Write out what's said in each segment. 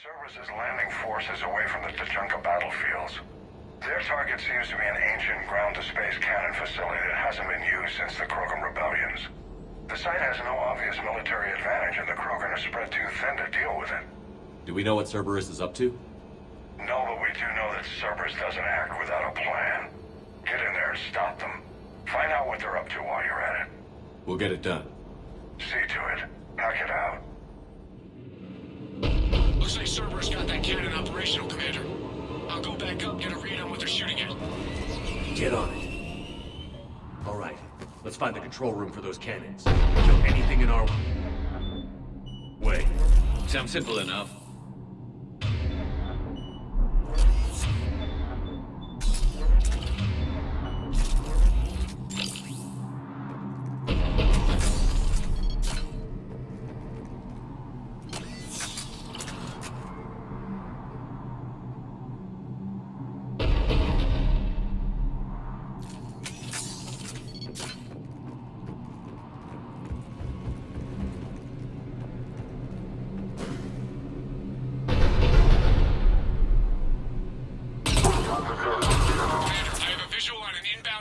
Cerberus' landing forces away from the Tachanka battlefields. Their target seems to be an ancient ground-to-space cannon facility that hasn't been used since the Krogan rebellions. The site has no obvious military advantage, and the Krogan are spread too thin to deal with it. Do we know what Cerberus is up to? No, but we do know that Cerberus doesn't act without a plan. Get in there and stop them. Find out what they're up to while you're at it. We'll get it done. See to it. Hack it out. Looks like Cerberus got that cannon operational, Commander. I'll go back up, get a read on what they're shooting at. Get on it. All right, let's find the control room for those cannons. Kill anything in our way. Sounds simple enough.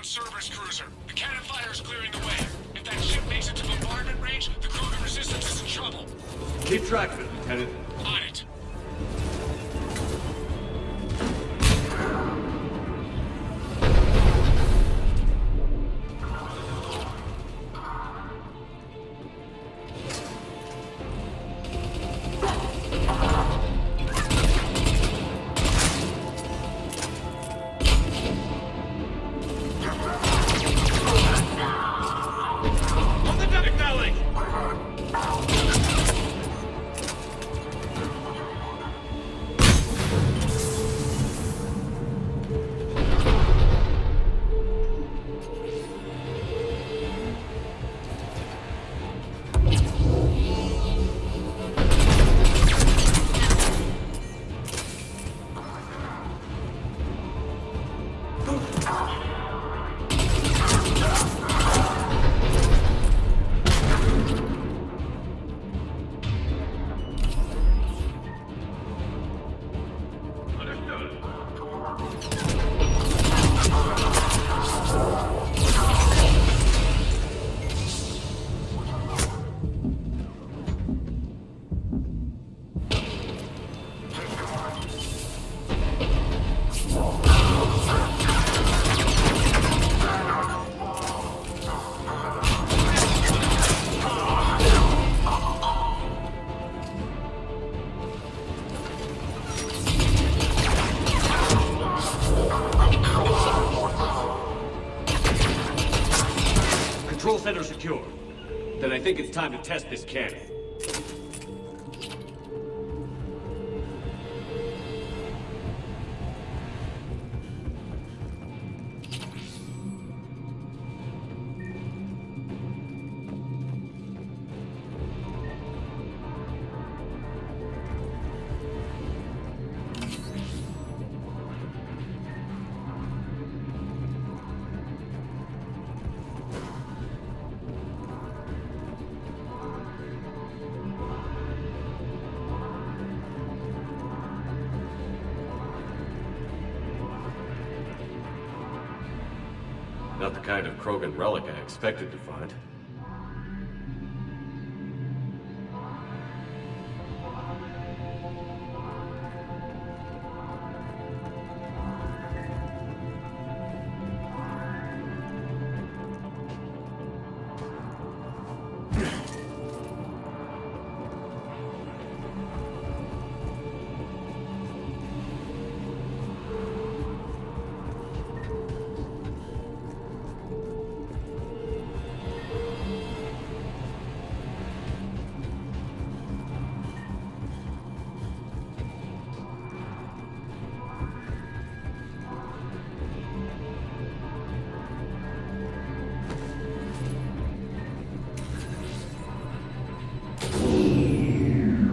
Cerberus cruiser. The cannon fire is clearing the way. If that ship makes it to bombardment range, the Krogan resistance is in trouble. Keep track of it, Lieutenant. On it. time to test this cannon. Not the kind of Krogan relic I expected to find.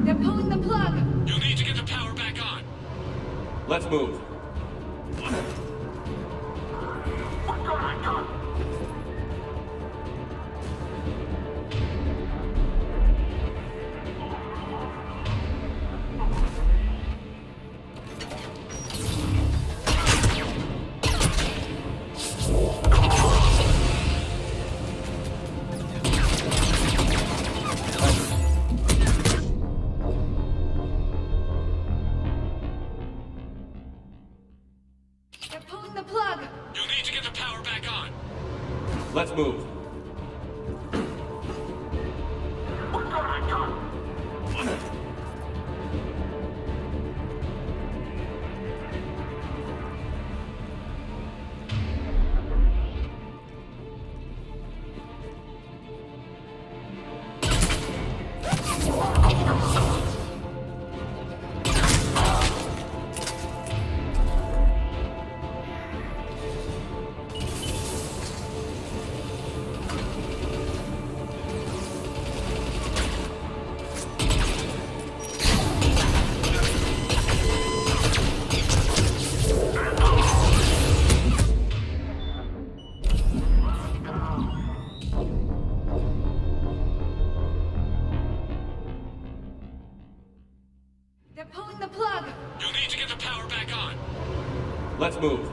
They're pulling the plug! You'll need to get the power back on. Let's move. They're pulling the plug! You'll need to get the power back on. Let's move. They're pulling the plug! You'll need to get the power back on. Let's move.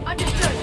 Understood!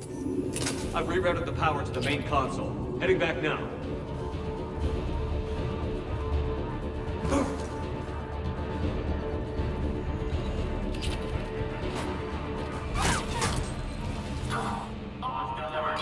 Commander. I've rerouted the power to the main console. Heading back now. I'm on it.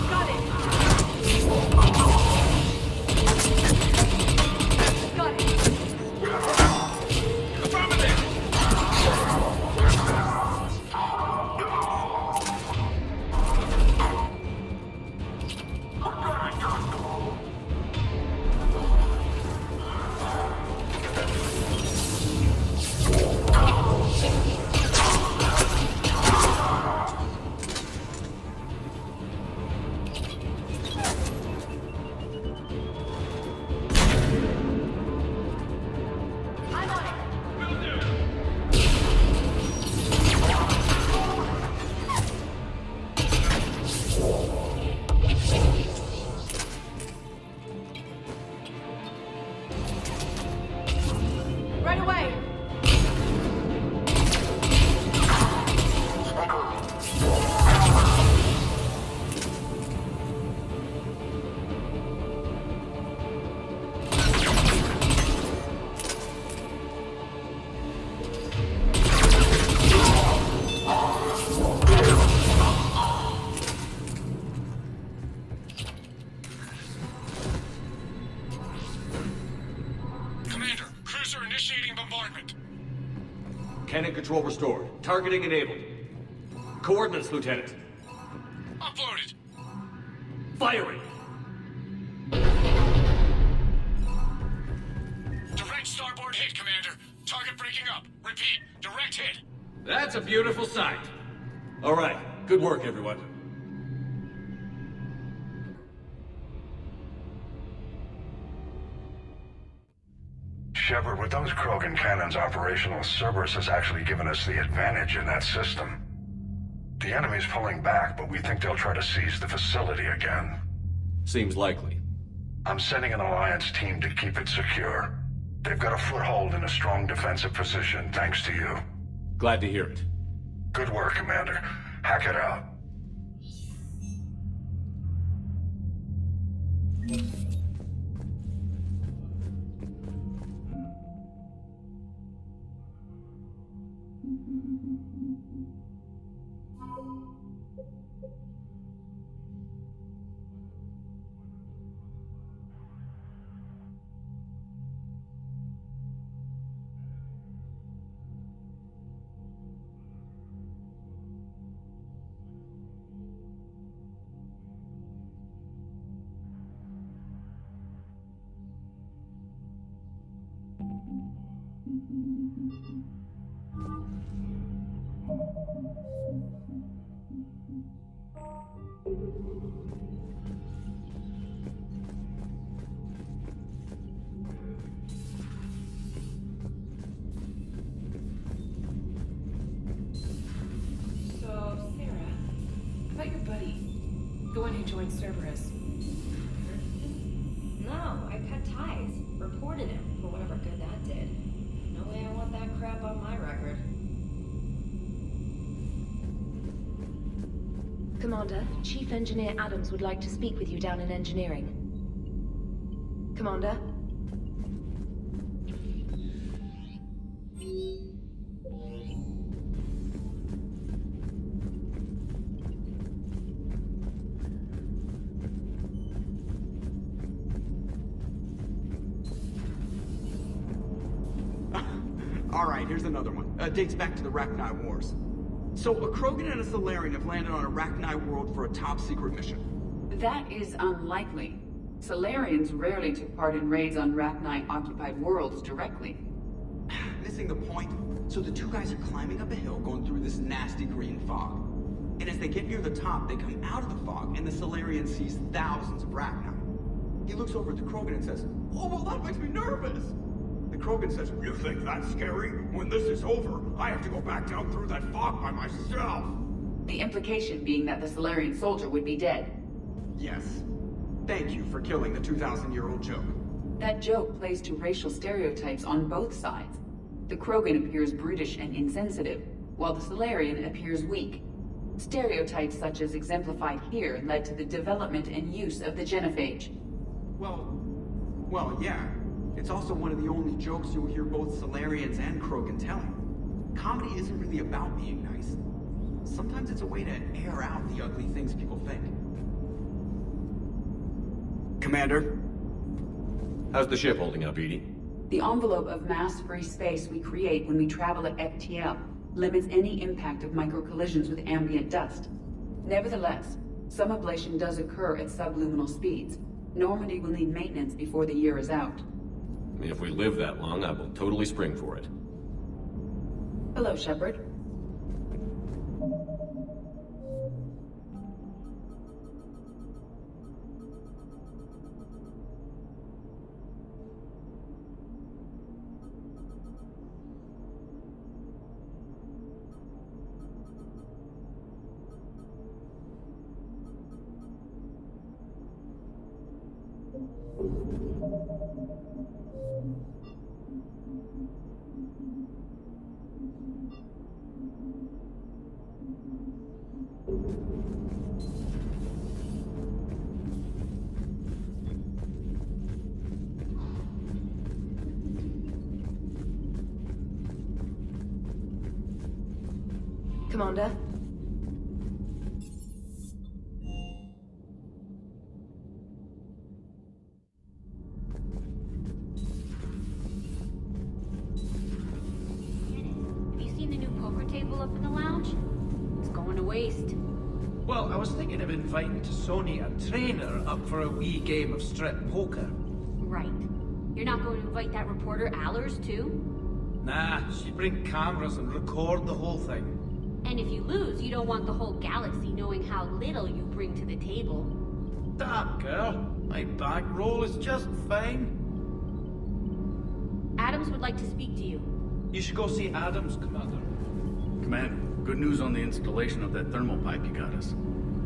Got it. Got it. I'm on it. Right away. Commander, cruiser initiating bombardment. Cannon control restored. Targeting enabled. Coordinates, Lieutenant. Uploaded. Firing! Direct starboard hit, Commander. Target breaking up. Repeat, direct hit. That's a beautiful sight. All right. Good work, everyone. Shepard, with those Krogan cannons operational, Cerberus has actually given us the advantage in that system. The enemy's pulling back, but we think they'll try to seize the facility again. Seems likely. I'm sending an Alliance team to keep it secure. They've got a foothold in a strong defensive position, thanks to you. Glad to hear it. Good work, Commander. Hack it out. So, Sarah, thought your buddy, the one who joined Cerberus. No, I cut ties. Reported him for whatever good that did. No way I want that crap on my record. Commander, Chief Engineer Adams would like to speak with you down in engineering. Commander? Alright, here's another one. Dates back to the Rachni Wars. So, a Krogan and a Solarian have landed on a Rachni world for a top-secret mission. That is unlikely. Solarians rarely took part in raids on Rachni-occupied worlds directly. Missing the point. So the two guys are climbing up a hill going through this nasty green fog. And as they get near the top, they come out of the fog, and the Solarian sees thousands of Rachni. He looks over at the Krogan and says, "Oh, well, that makes me nervous!" The Krogan says, "You think that's scary? When this is over, I have to go back down through that fog by myself!" The implication being that the Solarian soldier would be dead. Yes. Thank you for killing the 2,000-year-old joke. That joke plays to racial stereotypes on both sides. The Krogan appears brutish and insensitive, while the Solarian appears weak. Stereotypes such as exemplified here led to the development and use of the genophage. Well, yeah. It's also one of the only jokes you'll hear both Solarians and Krogan telling. Comedy isn't really about being nice. Sometimes it's a way to air out the ugly things people think. Commander? How's the ship holding up, Edie? The envelope of mass-free space we create when we travel at FTL limits any impact of microcollisions with ambient dust. Nevertheless, some ablation does occur at subluminal speeds. Normandy will need maintenance before the year is out. If we live that long, I will totally spring for it. Hello, Shepard. Commander? Have you seen the new poker table up in the lounge? It's going to waste. Well, I was thinking of inviting to Sony a trainer up for a wee game of strip poker. Right. You're not going to invite that reporter Allers, too? Nah, she'd bring cameras and record the whole thing. And if you lose, you don't want the whole galaxy knowing how little you bring to the table. Damn, girl. My back roll is just fine. Adams would like to speak to you. You should go see Adams, Commander. Commander, good news on the installation of that thermal pipe you got us.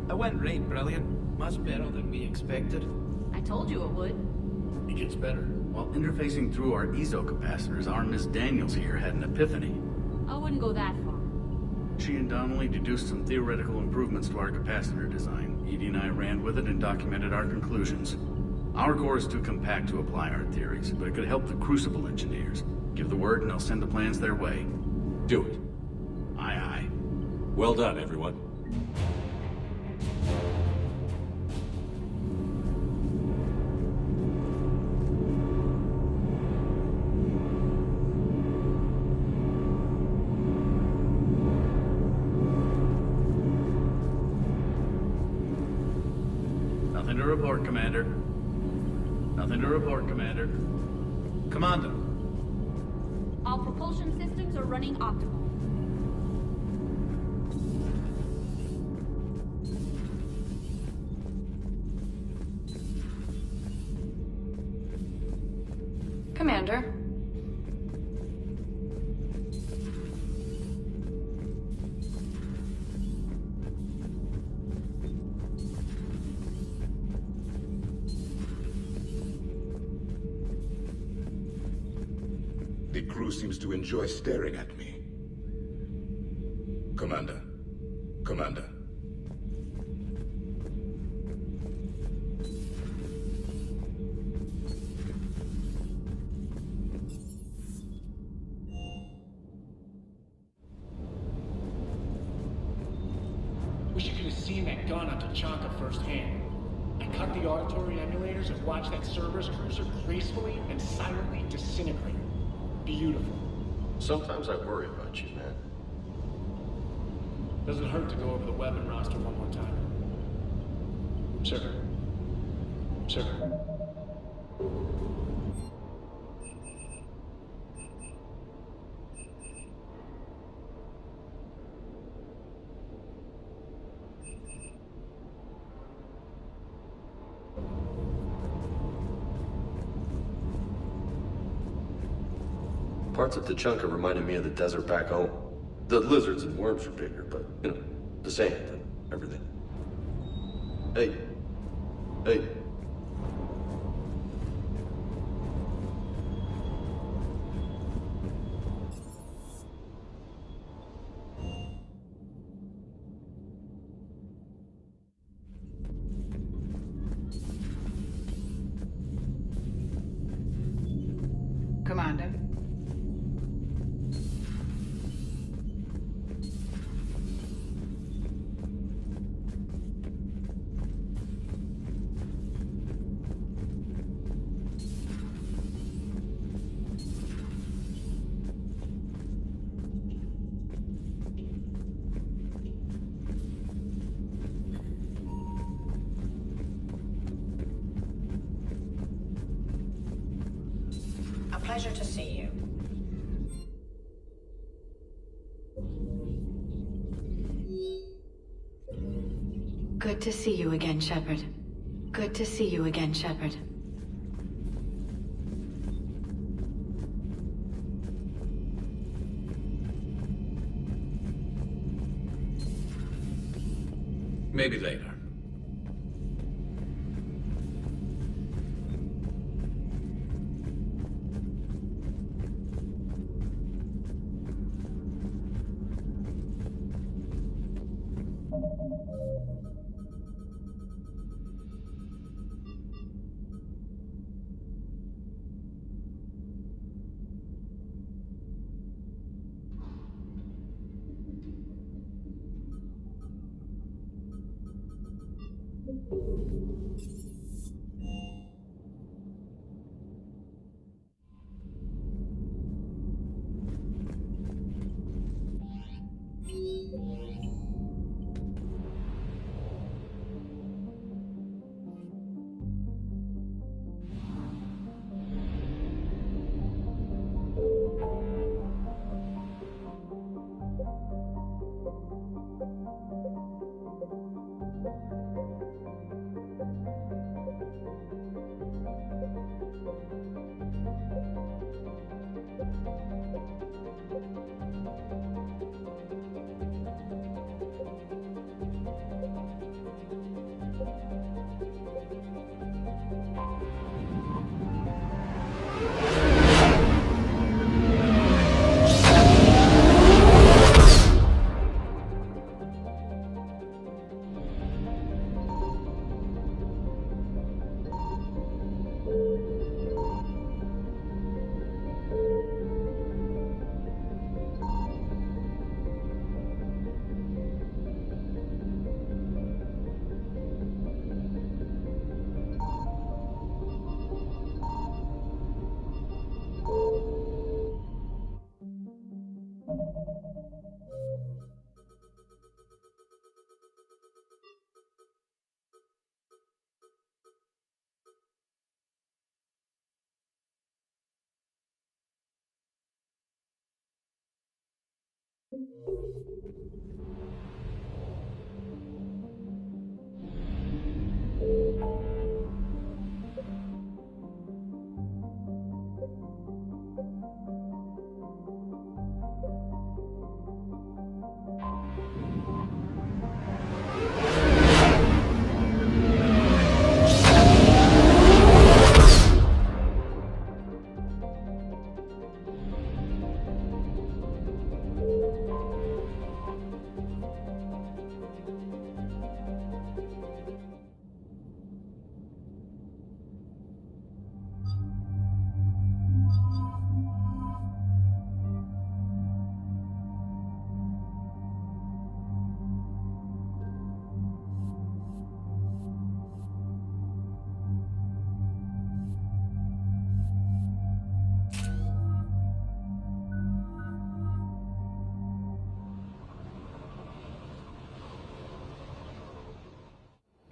It went right brilliant. Much better than we expected. I told you it would. It gets better. While interfacing through our ezo capacitors, our Miss Daniels here had an epiphany. I wouldn't go that far. She and Donnelly deduced some theoretical improvements to our capacitor design. Edie and I ran with it and documented our conclusions. Our core is too compact to apply our theories, but it could help the Crucible engineers. Give the word and I'll send the plans their way. Do it. Aye, aye. Well done, everyone. Nothing to report, Commander. Nothing to report, Commander. Commander. All propulsion systems are running optimal. Commander? crew seems to enjoy staring at me. Commander. Commander. Wish you could have seen that gun on Tachanka firsthand. I cut the auditory emulators and watched that Cerberus cruiser gracefully and silently disintegrate. Beautiful. Sometimes I worry about you, man. Doesn't hurt to go over the weapon roster one more time. Sir. Sir. Parts of Tachanka reminded me of the desert back home. The lizards and worms were bigger, but, you know, the sand and everything. Hey. Hey. Commander. A pleasure to see you. Good to see you again, Shepard. Good to see you again, Shepard. Maybe later.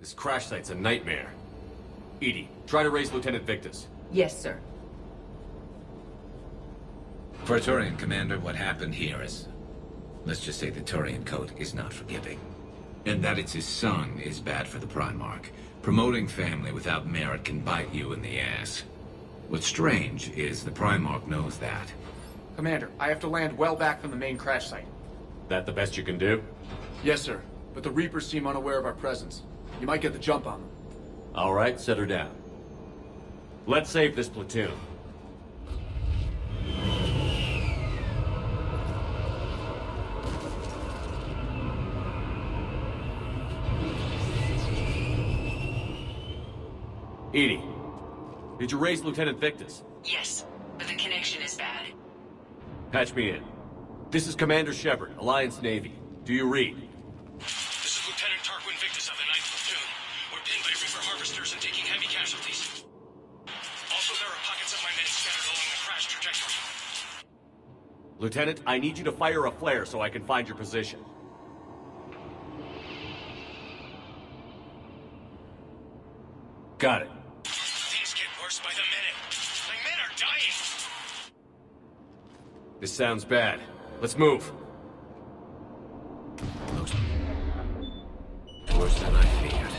This crash site's a nightmare. Edie, try to raise Lieutenant Victus. Yes, sir. For a Turian commander, what happened here is... let's just say the Turian code is not forgiving. And that it's his son is bad for the Primarch. Promoting family without merit can bite you in the ass. What's strange is the Primarch knows that. Commander, I have to land well back from the main crash site. That the best you can do? Yes, sir. But the Reapers seem unaware of our presence. You might get the jump on them. All right, set her down. Let's save this platoon. Edie, did you raise Lieutenant Victus? Yes, but the connection is bad. Patch me in. This is Commander Shepard, Alliance Navy. Do you read? This is Lieutenant Tarquin Victus of the 9th Platoon. We're pinned by Reaper harvesters and taking heavy casualties. Also, there are pockets of my men scattered along the crash trajectory. Lieutenant, I need you to fire a flare so I can find your position. Got it. Things get worse by the minute. My men are dying. This sounds bad. Let's move. Looks worse than I feared.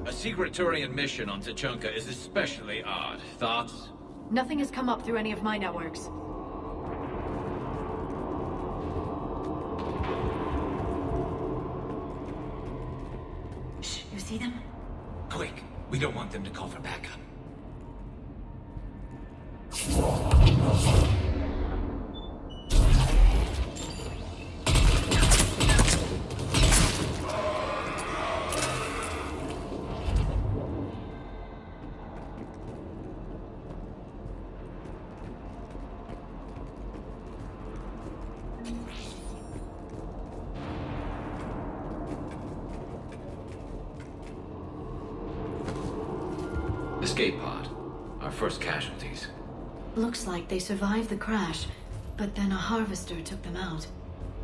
A secret Turian mission on Tuchanka is especially odd. Thoughts? Nothing has come up through any of my networks. Shh, you see them? Quick, we don't want them to call for backup. Escape pod. Our first casualties. Looks like they survived the crash, but then a harvester took them out,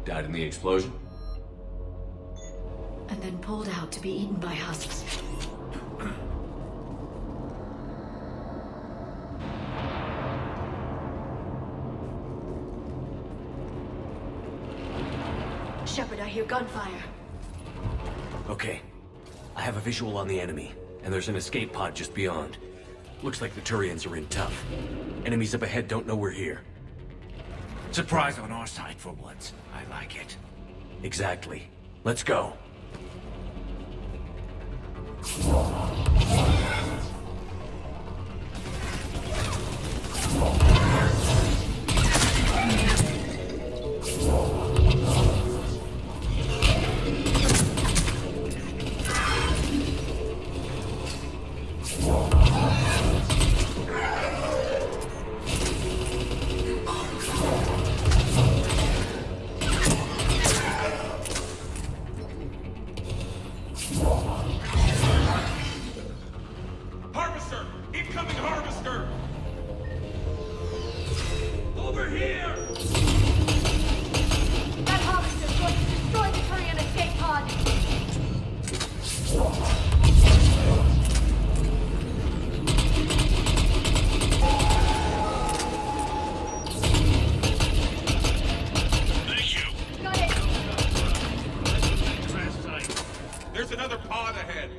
Died in the explosion? and then pulled out to be eaten by husks. Shepard, I hear gunfire. Okay. I have a visual on the enemy, and there's an escape pod just beyond. Looks like the Turians are in tough. Enemies up ahead don't know we're here. Surprise on our side for once. I like it. Exactly. Let's go. Harvester! Incoming harvester! Over here! That harvester's going to destroy the Turian escape pod! Thank you! Got it! Crash site. There's another pod ahead.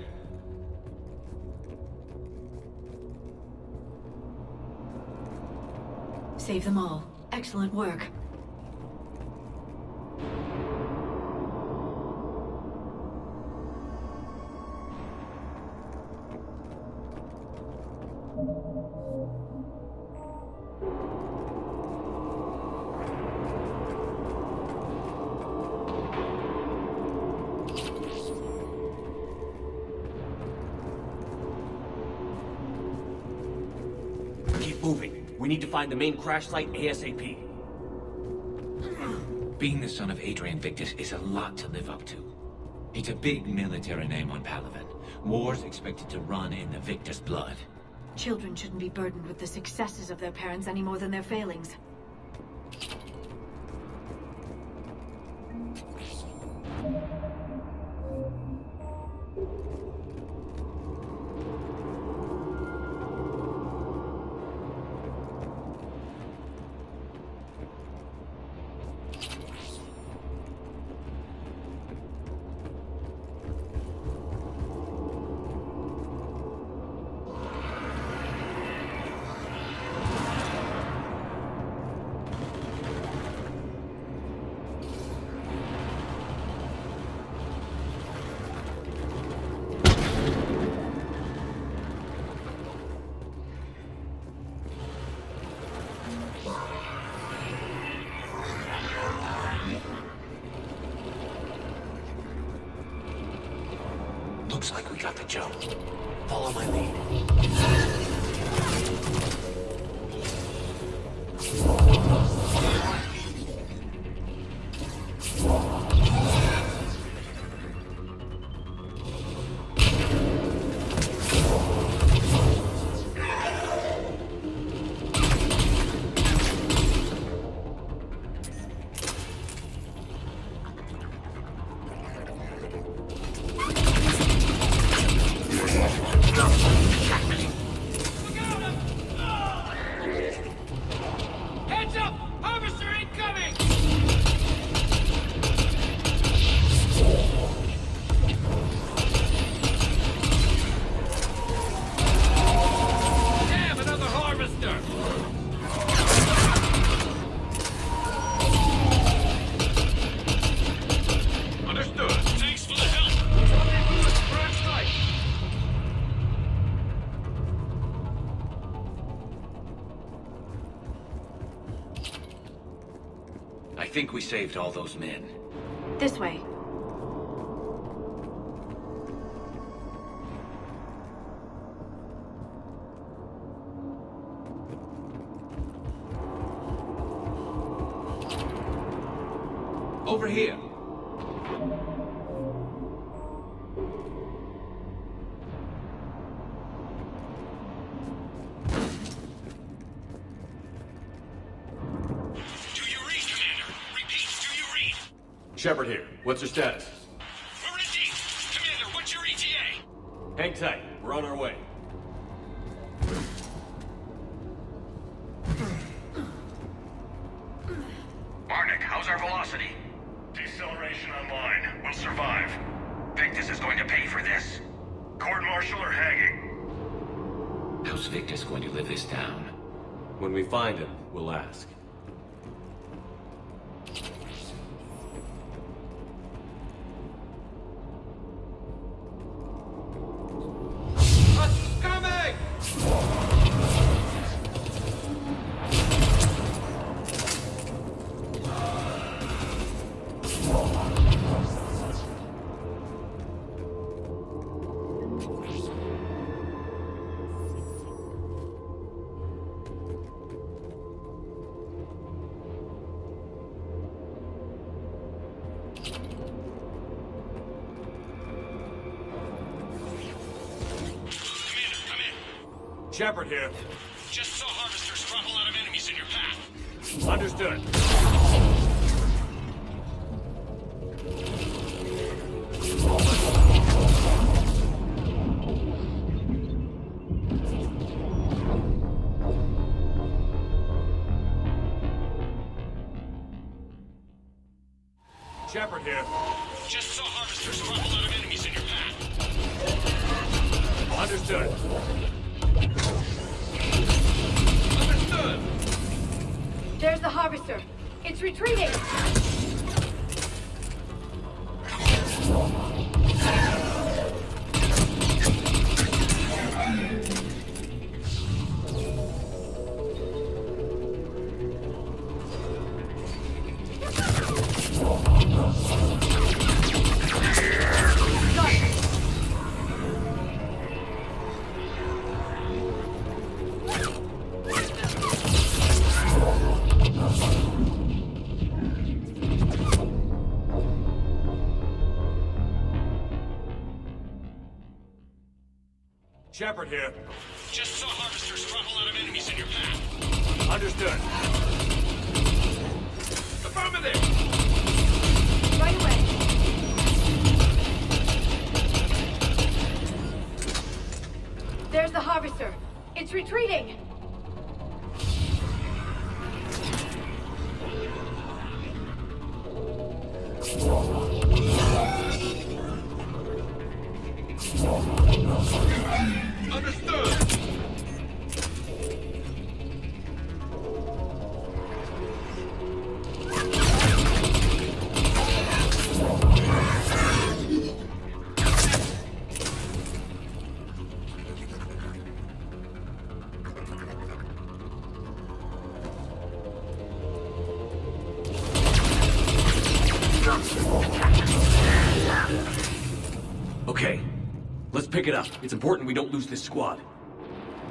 Save them all. Excellent work. moving. We need to find the main crash site ASAP. Being the son of Adrian Victus is a lot to live up to. It's a big military name on Palaven. War's expected to run in the Victus blood. Children shouldn't be burdened with the successes of their parents any more than their failings. Looks like we got the jump. Follow my lead. Heads up! Harvester incoming! Damn, another harvester! Understood. Thanks for the help. I think we saved all those men. This way. Over here. Shepard here. What's your status? We're in deep. Commander, what's your ETA? Hang tight. We're on our way. Marnik, how's our velocity? Deceleration online. We'll survive. Victus is going to pay for this. Court-martial or hanging? How's Victus going to live this down? When we find him, we'll ask. Shepard here. Just saw harvesters drop a lot of enemies in your path. Understood. Shepard here. Just saw harvesters drop a lot of enemies in your path. Understood. Understood. There's the harvester. It's retreating. Shepard here. Just saw harvesters throttle out of enemies in your path. Understood. Affirmative! Right away. There's the harvester. It's retreating. Understood! Okay, let's pick it up. It's important we don't lose this squad.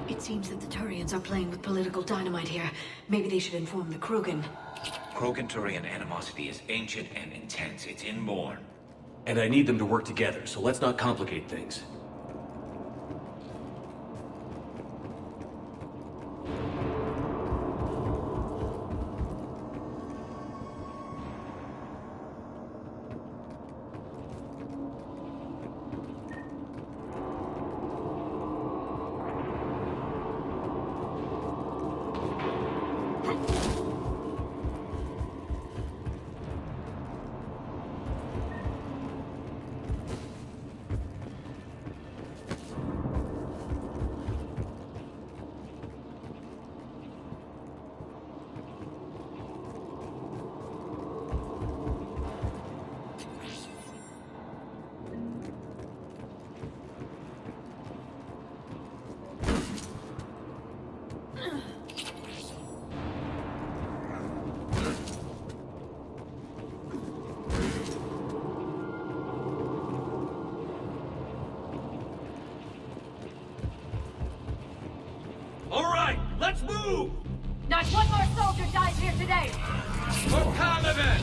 It seems that the Turians are playing with political dynamite here. Maybe they should inform the Krogan. Krogan-Turian animosity is ancient and intense. It's inborn. And I need them to work together, so let's not complicate things. All right, let's move! Not one more soldier dies here today. For Caliban!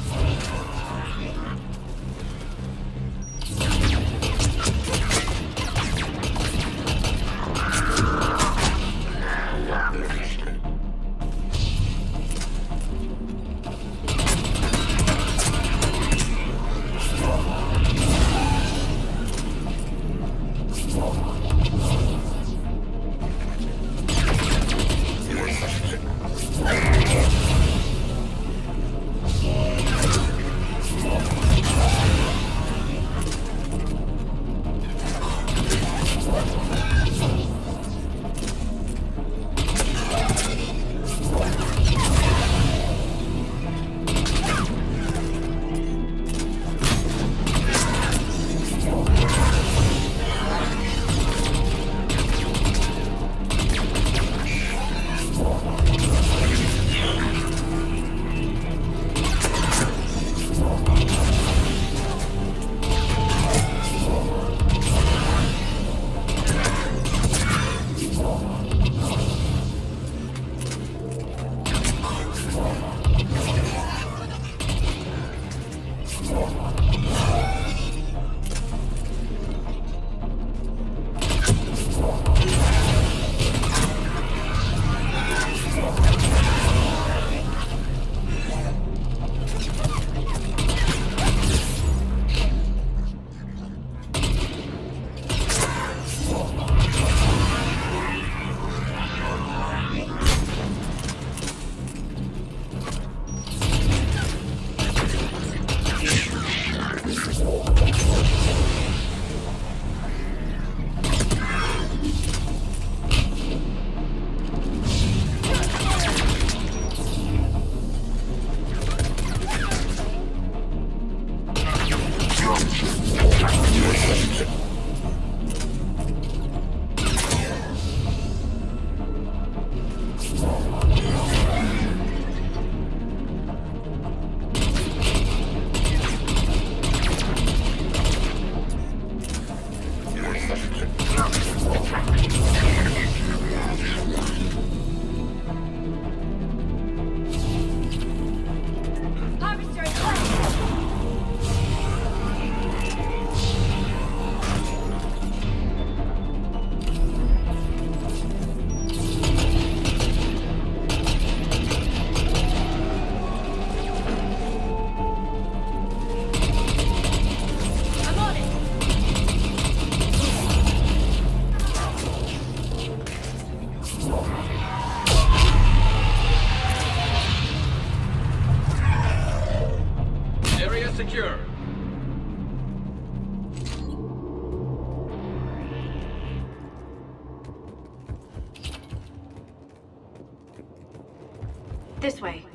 This way.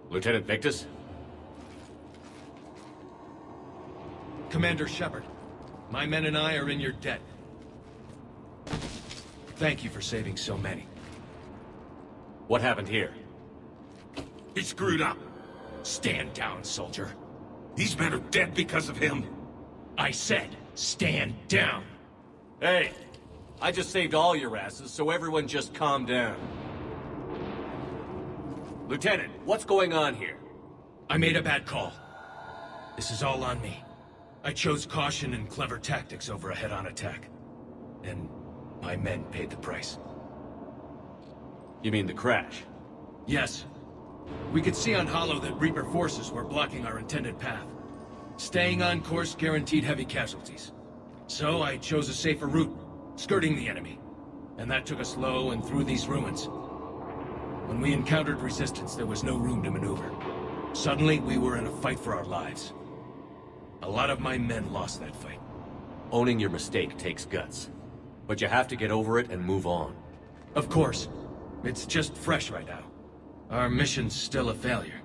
Lieutenant Victus? Commander Shepard, my men and I are in your debt. Thank you for saving so many. What happened here? He screwed up. Stand down, soldier. These men are dead because of him. I said, stand down. Hey, I just saved all your asses, so everyone just calm down. Lieutenant, what's going on here? I made a bad call. This is all on me. I chose caution and clever tactics over a head-on attack. And my men paid the price. You mean the crash? Yes. We could see on Hollow that Reaper forces were blocking our intended path. Staying on course guaranteed heavy casualties. So I chose a safer route, skirting the enemy. And that took us low and through these ruins. When we encountered resistance, there was no room to maneuver. Suddenly, we were in a fight for our lives. A lot of my men lost that fight. Owning your mistake takes guts. But you have to get over it and move on. Of course. It's just fresh right now. Our mission's still a failure.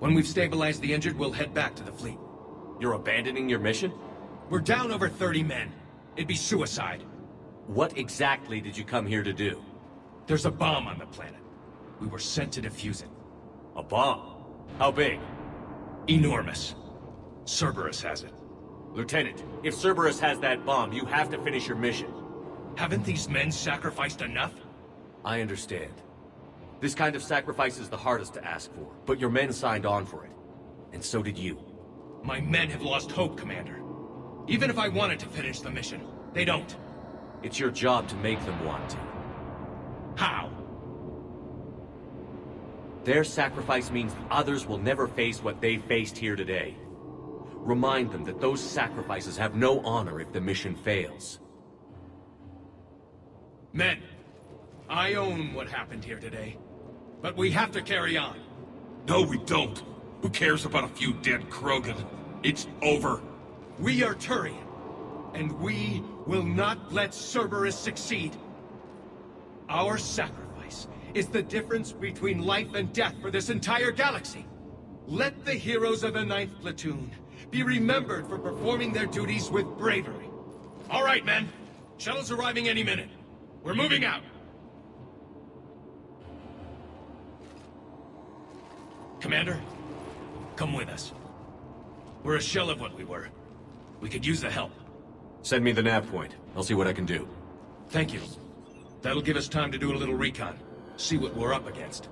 When we've stabilized the injured, we'll head back to the fleet. You're abandoning your mission? We're down over 30 men. It'd be suicide. What exactly did you come here to do? There's a bomb on the planet. We were sent to defuse it. A bomb? How big? Enormous. Cerberus has it. Lieutenant, if Cerberus has that bomb, you have to finish your mission. Haven't these men sacrificed enough? I understand. This kind of sacrifice is the hardest to ask for, but your men signed on for it. And so did you. My men have lost hope, Commander. Even if I wanted to finish the mission, they don't. It's your job to make them want to. How? Their sacrifice means the others will never face what they faced here today. Remind them that those sacrifices have no honor if the mission fails. Men, I own what happened here today. But we have to carry on. No, we don't. Who cares about a few dead Krogan? It's over. We are Turian, and we will not let Cerberus succeed. Our sacrifice is the difference between life and death for this entire galaxy. Let the heroes of the 9th Platoon be remembered for performing their duties with bravery. All right, men. Shuttle's arriving any minute. We're moving out. Commander, come with us. We're a shell of what we were. We could use the help. Send me the nav point. I'll see what I can do. Thank you. That'll give us time to do a little recon. See what we're up against.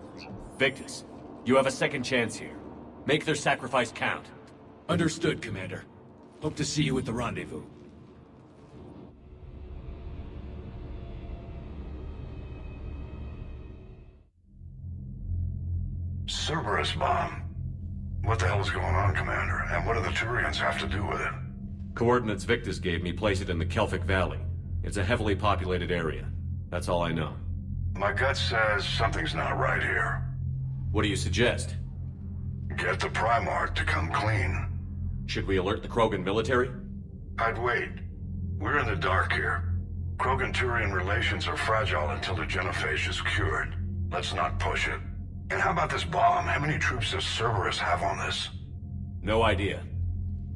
Victus, you have a second chance here. Make their sacrifice count. Understood, Commander. Hope to see you at the rendezvous. Cerberus bomb. What the hell is going on, Commander? And what do the Turians have to do with it? Coordinates Victus gave me place it in the Kelphic Valley. It's a heavily populated area. That's all I know. My gut says something's not right here. What do you suggest? Get the Primarch to come clean. Should we alert the Krogan military? I'd wait. We're in the dark here. Krogan-Turian relations are fragile until the genophage is cured. Let's not push it. And how about this bomb? How many troops does Cerberus have on this? No idea.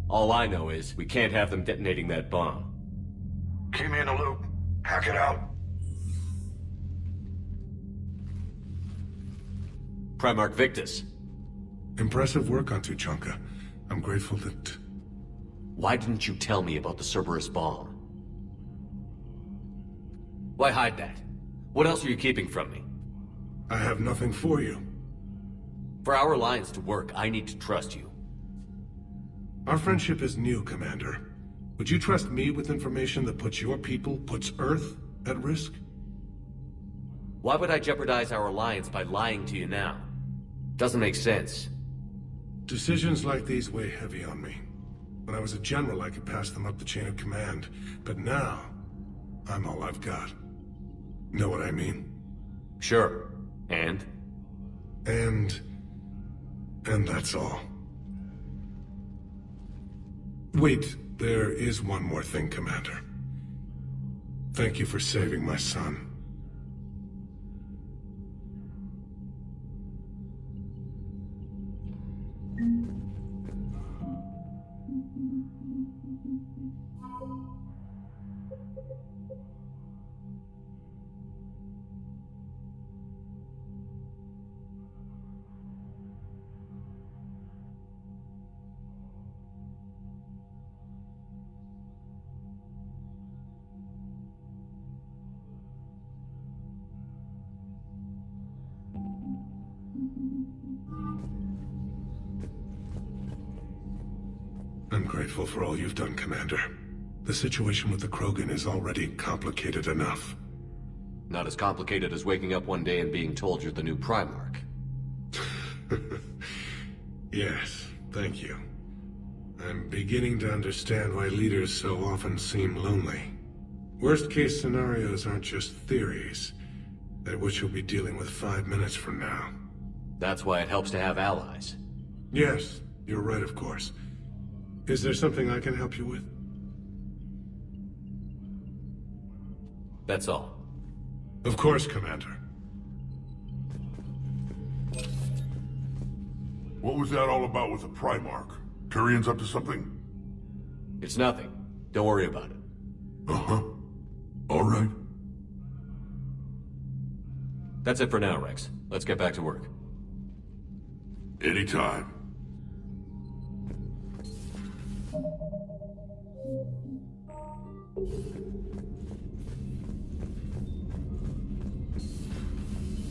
All I know is we can't have them detonating that bomb. Keep me in the loop. Hack it out. Primarch Victus. Impressive work on Tuchanka. I'm grateful that... Why didn't you tell me about the Cerberus bomb? Why hide that? What else are you keeping from me? I have nothing for you. For our alliance to work, I need to trust you. Our friendship is new, Commander. Would you trust me with information that puts your people, puts Earth, at risk? Why would I jeopardize our alliance by lying to you now? Doesn't make sense. Decisions like these weigh heavy on me. When I was a general, I could pass them up the chain of command. But now, I'm all I've got. Know what I mean? Sure. And? And that's all. Wait, there is one more thing, Commander. Thank you for saving my son. I'm grateful for all you've done, Commander. The situation with the Krogan is already complicated enough. Not as complicated as waking up one day and being told you're the new Primarch. Yes, thank you. I'm beginning to understand why leaders so often seem lonely. Worst-case scenarios aren't just theories. They're what you'll be dealing with 5 minutes from now. That's why it helps to have allies. Yes, you're right, of course. Is there something I can help you with? That's all. Of course, Commander. What was that all about with the Primarch? Turian's up to something? It's nothing. Don't worry about it. Uh-huh. All right. That's it for now, Rex. Let's get back to work. Anytime.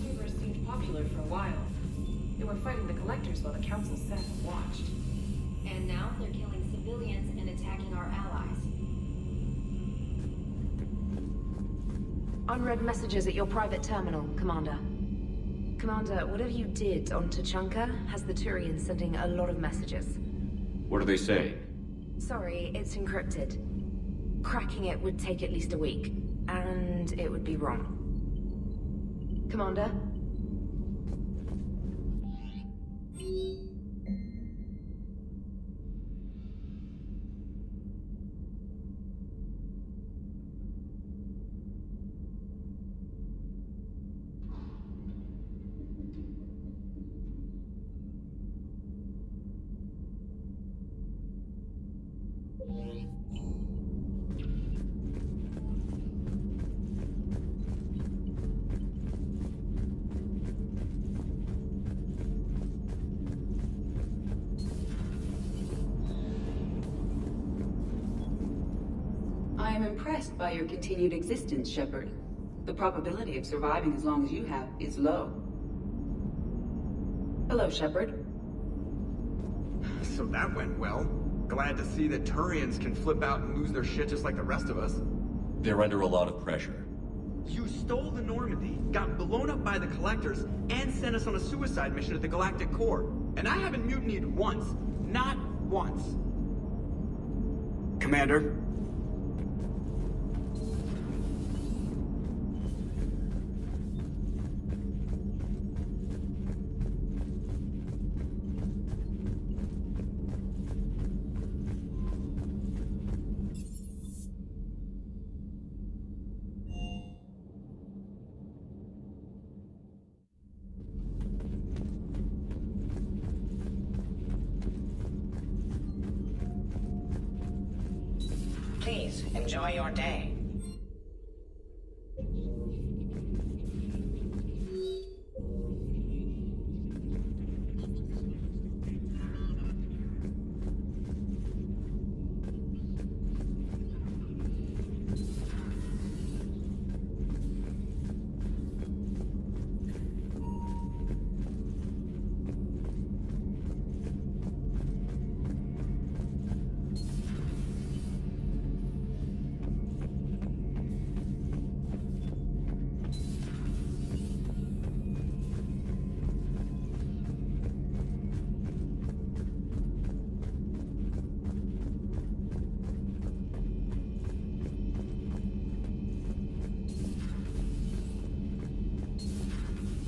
Cerberus seemed popular for a while. They were fighting the Collectors while the Council sat and watched. And now they're killing civilians and attacking our allies. Unread messages at your private terminal, Commander. Commander, whatever you did on Tuchanka has the Turians sending a lot of messages. What are they saying? Sorry, it's encrypted. Cracking it would take at least a week, and it would be wrong. Commander? I am impressed by your continued existence, Shepard. The probability of surviving as long as you have is low. Hello, Shepard. So that went well. Glad to see that Turians can flip out and lose their shit just like the rest of us. They're under a lot of pressure. You stole the Normandy, got blown up by the Collectors, and sent us on a suicide mission at the Galactic Core. And I haven't mutinied once. Not once. Commander? Please, enjoy your day.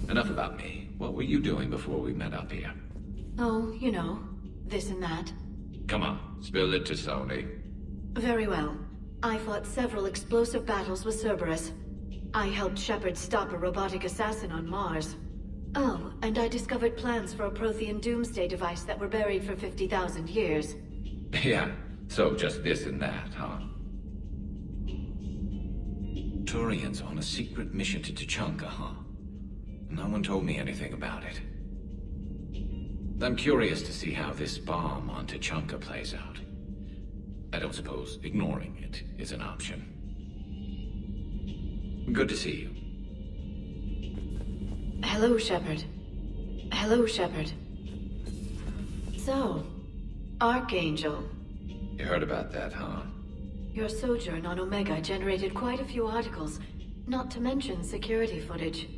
Enough about me. What were you doing before we met up here? Oh, you know, this and that. Come on, spill it to Sony. Very well. I fought several explosive battles with Cerberus. I helped Shepard stop a robotic assassin on Mars. Oh, and I discovered plans for a Prothean doomsday device that were buried for 50,000 years. Yeah, so just this and that, huh? Turians on a secret mission to Tuchanka, huh? No one told me anything about it. I'm curious to see how this bomb on Tuchanka plays out. I don't suppose ignoring it is an option. Good to see you. Hello, Shepard. Hello, Shepard. So, Archangel. You heard about that, huh? Your sojourn on Omega generated quite a few articles, not to mention security footage.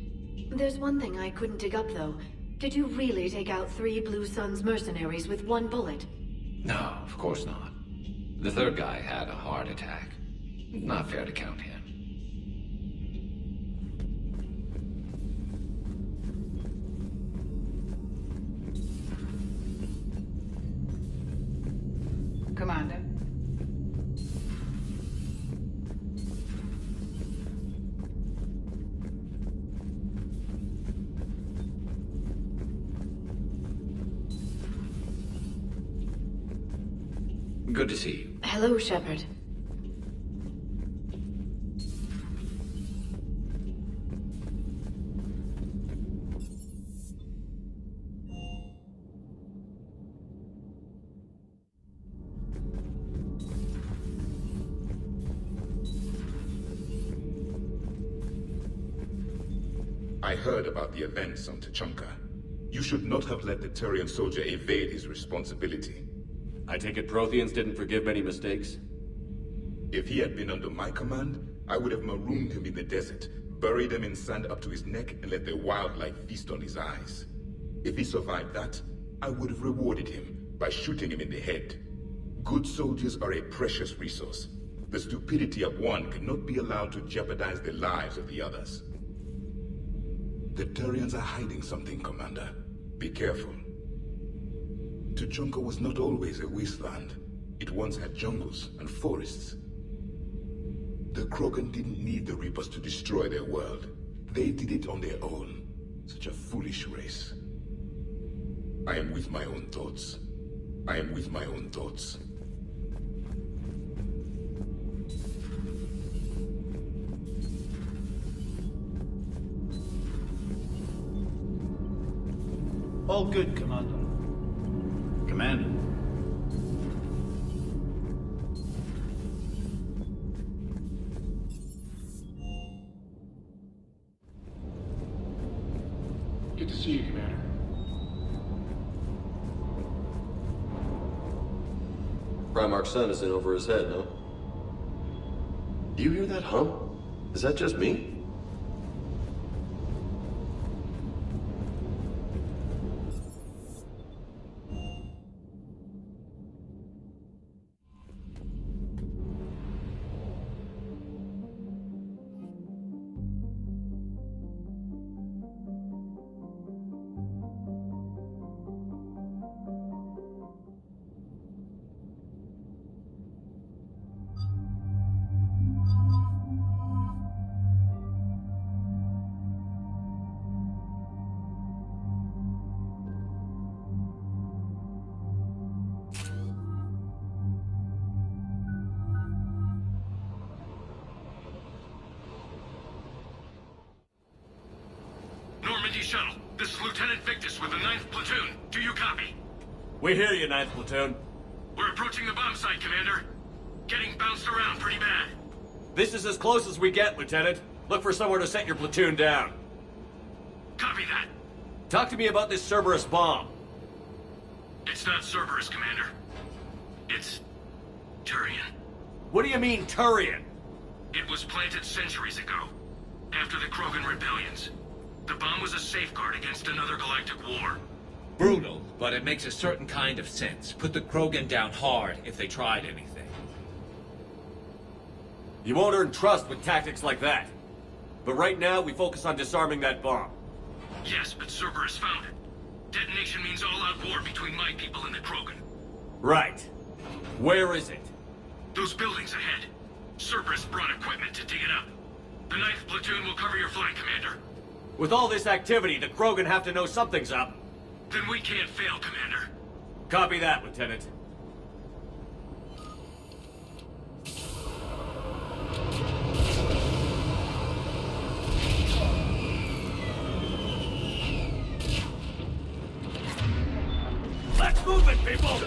There's one thing I couldn't dig up, though. Did you really take out 3 Blue Suns mercenaries with 1 bullet? No, of course not. The third guy had a heart attack. Not fair to count him. Commander. Good to see you. Hello, Shepard. I heard about the events on Tuchanka. You should not have let the Turian soldier evade his responsibility. I take it Protheans didn't forgive many mistakes? If he had been under my command, I would have marooned him in the desert, buried him in sand up to his neck, and let the wildlife feast on his eyes. If he survived that, I would have rewarded him by shooting him in the head. Good soldiers are a precious resource. The stupidity of one cannot be allowed to jeopardize the lives of the others. The Turians are hiding something, Commander. Be careful. Tuchanka was not always a wasteland. It once had jungles and forests. The Krogan didn't need the Reapers to destroy their world. They did it on their own. Such a foolish race. I am with my own thoughts. I am with my own thoughts. All good, Commander. Commander. Good to see you, Commander. Primarch's son is in over his head, no? Do you hear that hum? Is that just me? Normandy Shuttle, this is Lieutenant Victus with the 9th Platoon. Do you copy? We hear you, 9th Platoon. We're approaching the bomb site, Commander. Getting bounced around pretty bad. This is as close as we get, Lieutenant. Look for somewhere to set your platoon down. Copy that. Talk to me about this Cerberus bomb. It's not Cerberus, Commander. It's Turian. What do you mean, Turian? It was planted centuries ago, after the Krogan rebellions. The bomb was a safeguard against another galactic war. Brutal, but it makes a certain kind of sense. Put the Krogan down hard if they tried anything. You won't earn trust with tactics like that. But right now, we focus on disarming that bomb. Yes, but Cerberus found it. Detonation means all-out war between my people and the Krogan. Right. Where is it? Those buildings ahead. Cerberus brought equipment to dig it up. The 9th platoon will cover your flank, Commander. With all this activity, the Krogan have to know something's up. Then we can't fail, Commander. Copy that, Lieutenant. Let's move it, people!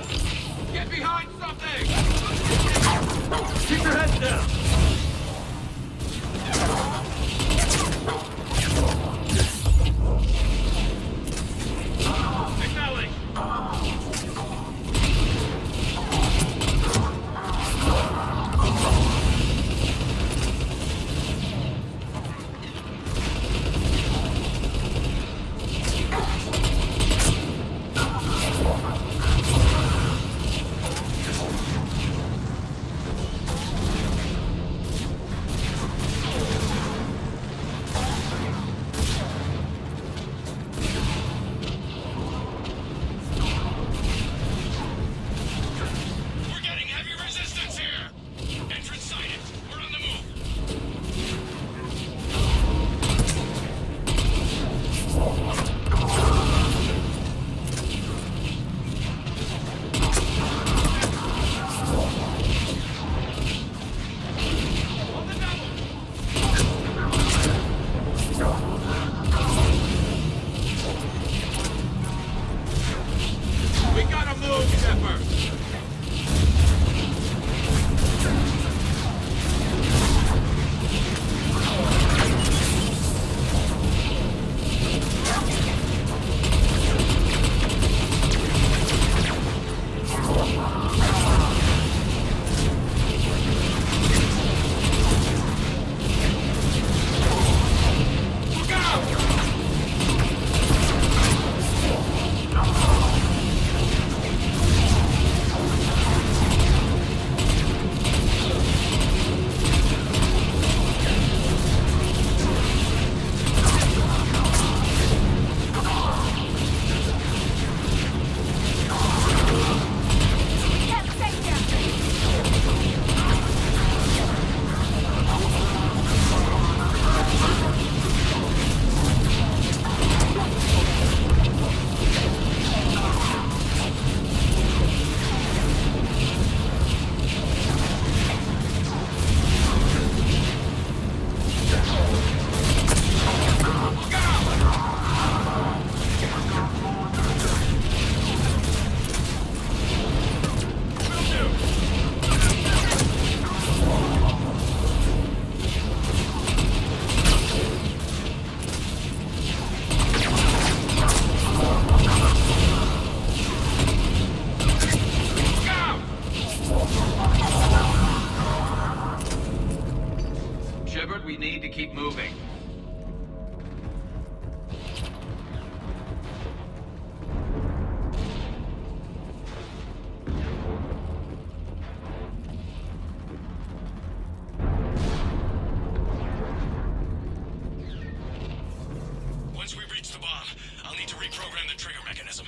Get behind something! Keep your heads down! Signaling! We're getting heavy resistance here! Entrance sighted. We're on the move. We gotta move, Shepard! Look out! Shepard, we need to keep moving. Once we reach the bomb, I'll need to reprogram the trigger mechanism.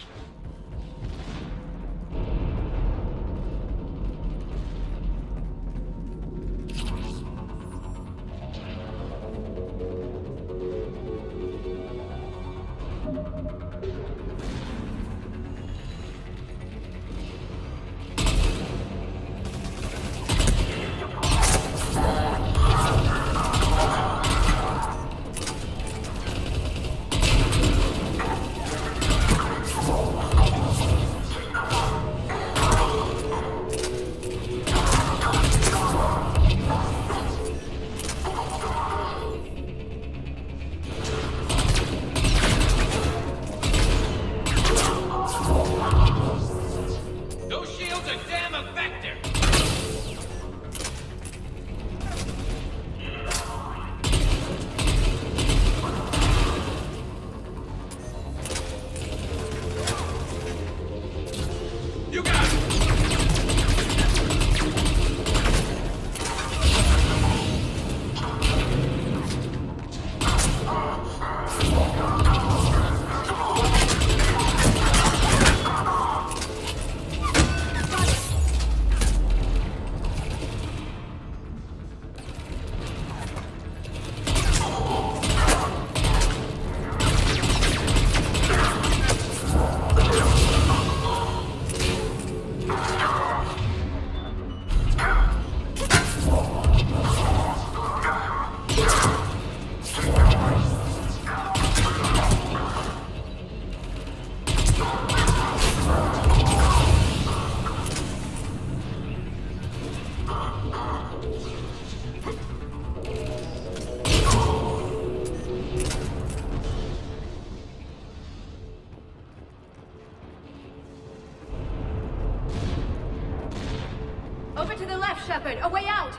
Shepard! A way out!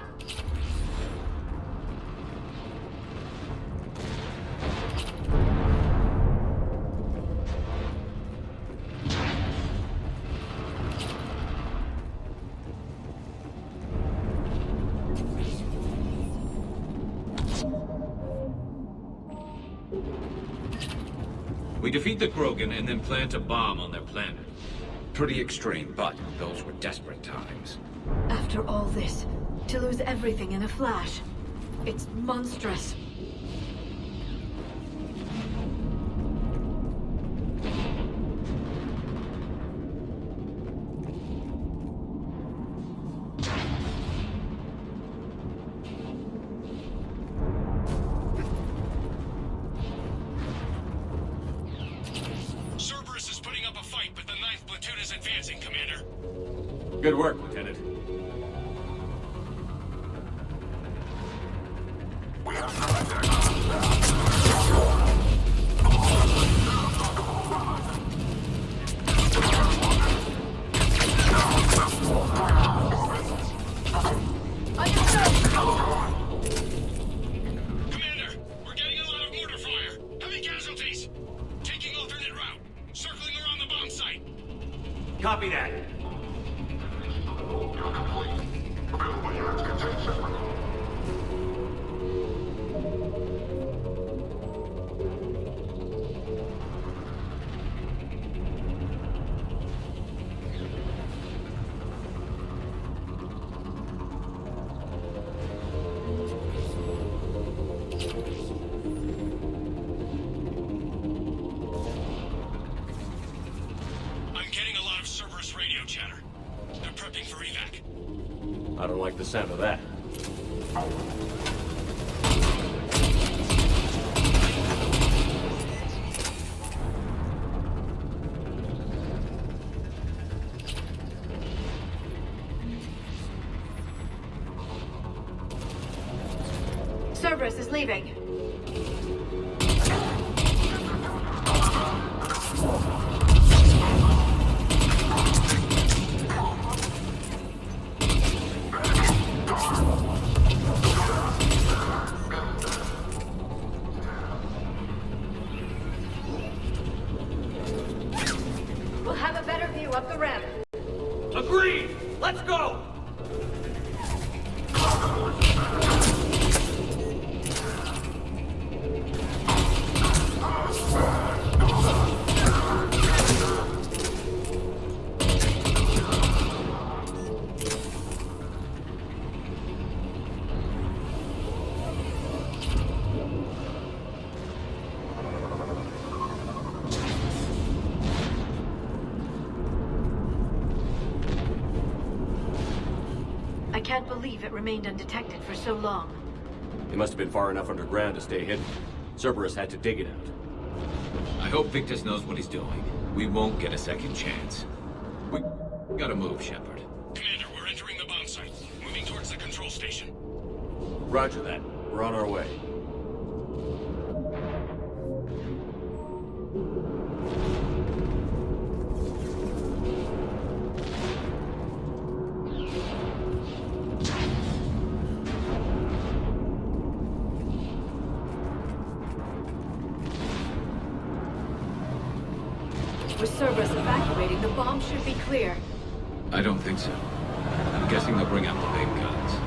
We defeat the Krogan and then plant a bomb on their planet. Pretty extreme, but those were desperate times. After all this, to lose everything in a flash. It's monstrous. Cerberus is putting up a fight, but the 9th platoon is advancing, Commander. Good work, Lieutenant. Commander, we're getting a lot of mortar fire. Heavy casualties. Taking alternate route. Circling around the bomb site. Copy that. I'm getting a lot of Cerberus radio chatter. They're prepping for evac. I don't like the sound of that. Cerberus is leaving. We'll have a better view up the ramp. Agreed! Let's go! I can't believe it remained undetected for so long. It must have been far enough underground to stay hidden. Cerberus had to dig it out. I hope Victus knows what he's doing. We won't get a second chance. We gotta move, Shepard. Commander, we're entering the bomb site. Moving towards the control station. Roger that. We're on our way. With Cerberus evacuating, the bomb should be clear. I don't think so. I'm guessing they'll bring out the big guns.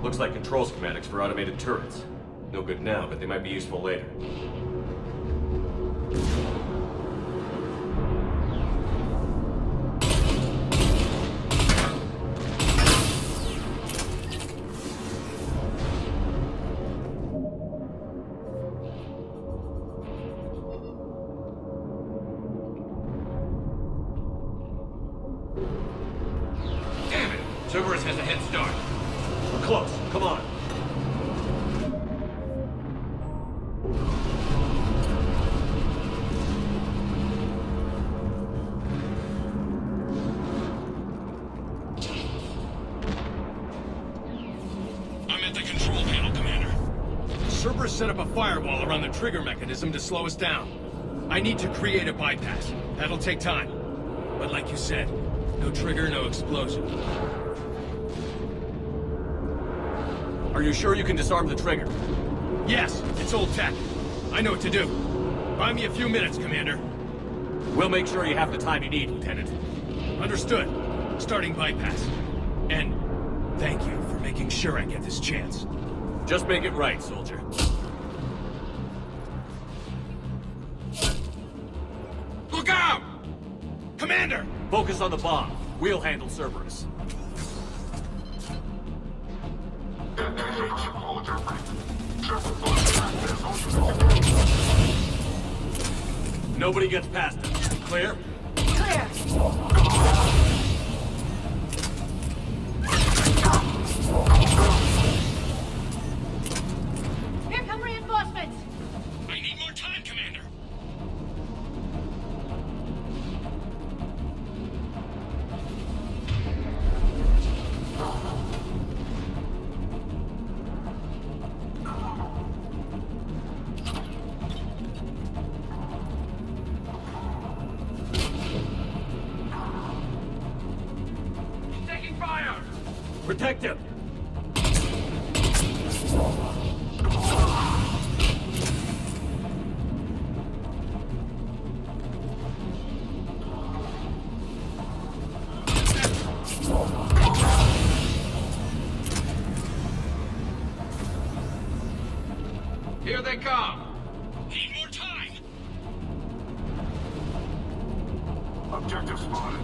Looks like control schematics for automated turrets. No good now, but they might be useful later. Damn it! Cerberus has a head start. We're close. Come on. I'm at the control panel, Commander. Cerberus set up a firewall around the trigger mechanism to slow us down. I need to create a bypass. That'll take time. But like you said, no trigger, no explosion. Are you sure you can disarm the trigger? Yes, it's old tech. I know what to do. Buy me a few minutes, Commander. We'll make sure you have the time you need, Lieutenant. Understood. Starting bypass. And thank you for making sure I get this chance. Just make it right, soldier. Look out! Commander! Focus on the bomb. We'll handle Cerberus. Nobody gets past it. Clear? Clear. Here come reinforcements. I need more time, Commander. Taking fire! Protect him! Here they come! Need more time! Objective spotted.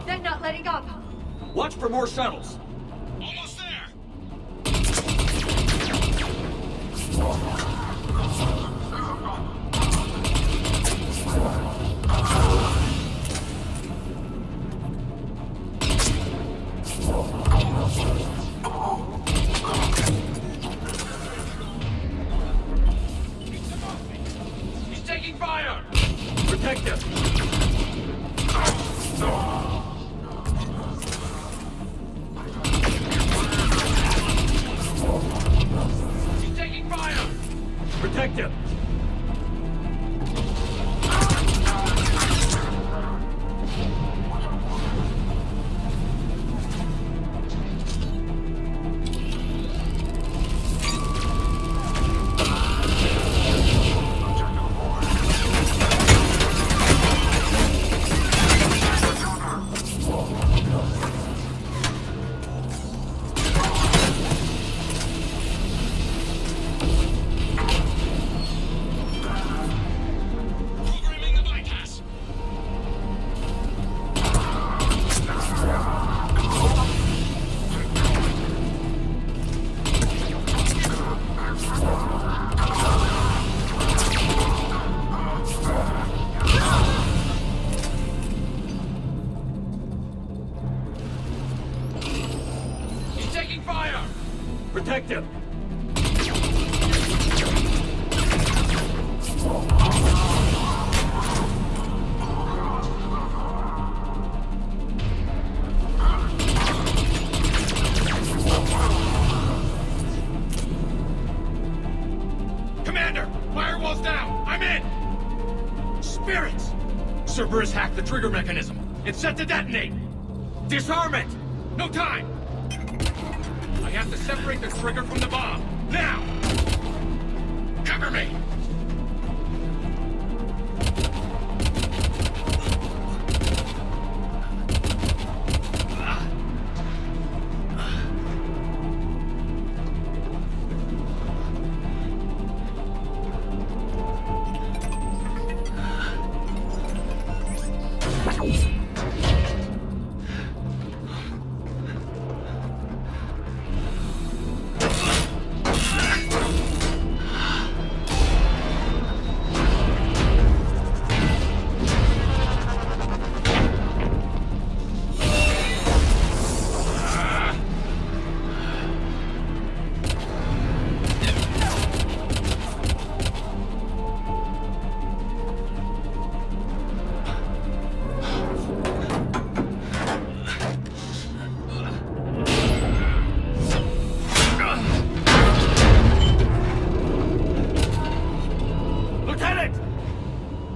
They're not letting up. Watch for more shuttles. Almost there! He's taking fire! Protect him! He's taking fire! Protect him! I'm in! Spirits! Cerberus hacked the trigger mechanism. It's set to detonate! Disarm it! No time! I have to separate the trigger from the bomb. Now! Cover me!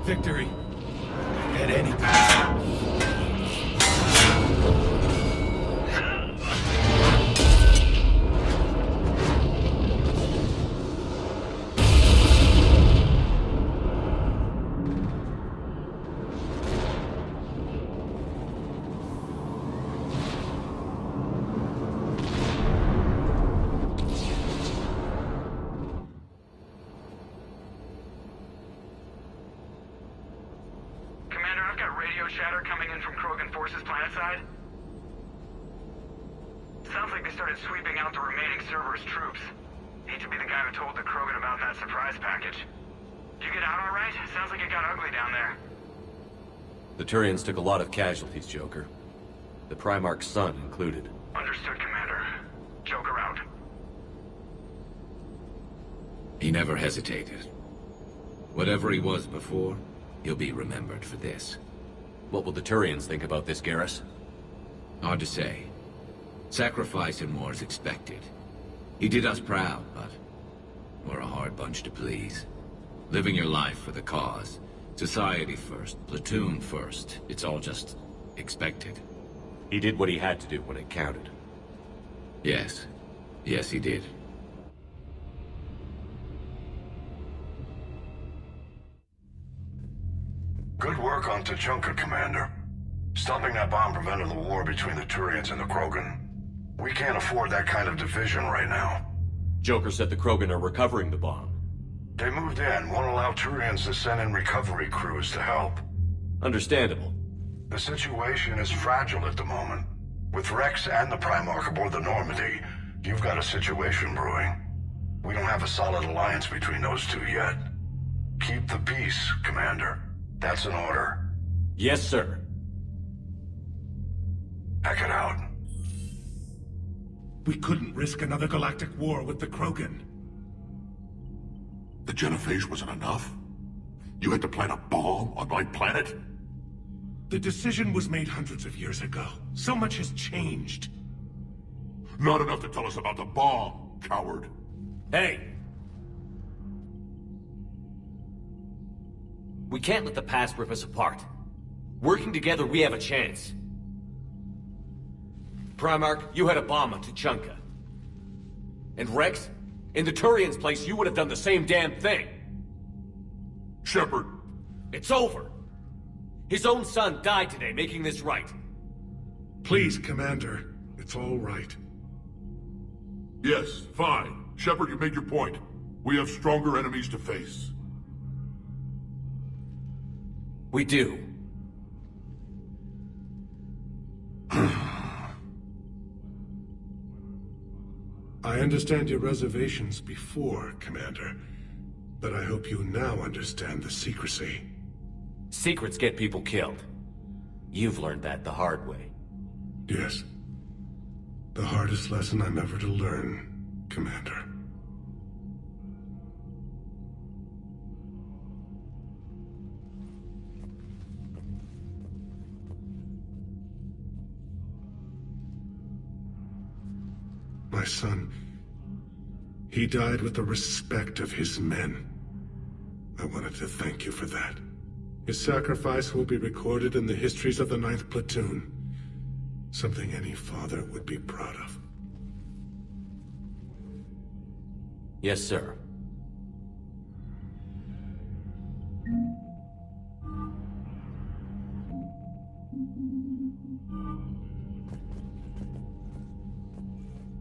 Victory at any cost. Radio chatter coming in from Krogan forces planetside. Sounds like they started sweeping out the remaining Cerberus troops. Hate to be the guy who told the Krogan about that surprise package. You get out all right? Sounds like it got ugly down there. The Turians took a lot of casualties, Joker. The Primarch's son included. Understood, Commander. Joker out. He never hesitated. Whatever he was before, he'll be remembered for this. What will the Turians think about this, Garrus? Hard to say. Sacrifice and more is expected. He did us proud, but we're a hard bunch to please. Living your life for the cause. Society first, platoon first. It's all just expected. He did what he had to do when it counted. Yes. Yes, he did. Good work on Tachanka, Commander. Stopping that bomb prevented the war between the Turians and the Krogan. We can't afford that kind of division right now. Joker said the Krogan are recovering the bomb. They moved in, won't allow Turians to send in recovery crews to help. Understandable. The situation is fragile at the moment. With Rex and the Primarch aboard the Normandy, you've got a situation brewing. We don't have a solid alliance between those two yet. Keep the peace, Commander. That's an order. Yes, sir. Pack it out. We couldn't risk another galactic war with the Krogan. The genophage wasn't enough? You had to plant a bomb on my planet? The decision was made hundreds of years ago. So much has changed. Not enough to tell us about the bomb, coward. Hey! We can't let the past rip us apart. Working together, we have a chance. Primarch, you had a bomb on Tachanka. And Rex, in the Turian's place, you would have done the same damn thing. Shepard. It's over. His own son died today, making this right. Please, Commander. It's all right. Yes, fine. Shepard, you made your point. We have stronger enemies to face. We do. I understand your reservations before, Commander. But I hope you now understand the secrecy. Secrets get people killed. You've learned that the hard way. Yes. The hardest lesson I'm ever to learn, Commander. My son, he died with the respect of his men. I wanted to thank you for that. His sacrifice will be recorded in the histories of the 9th Platoon. Something any father would be proud of. Yes, sir.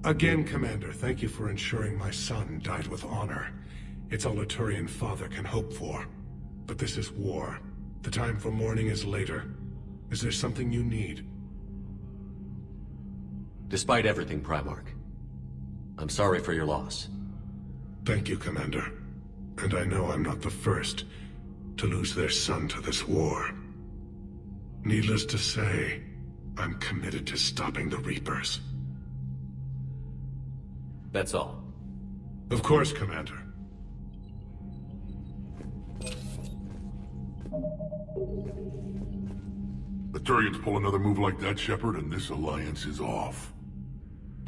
Again, Commander, thank you for ensuring my son died with honor. It's all a Turian father can hope for. But this is war. The time for mourning is later. Is there something you need? Despite everything, Primarch, I'm sorry for your loss. Thank you, Commander. And I know I'm not the first to lose their son to this war. Needless to say, I'm committed to stopping the Reapers. That's all. Of course, Commander. The Turians pull another move like that, Shepard, and this alliance is off.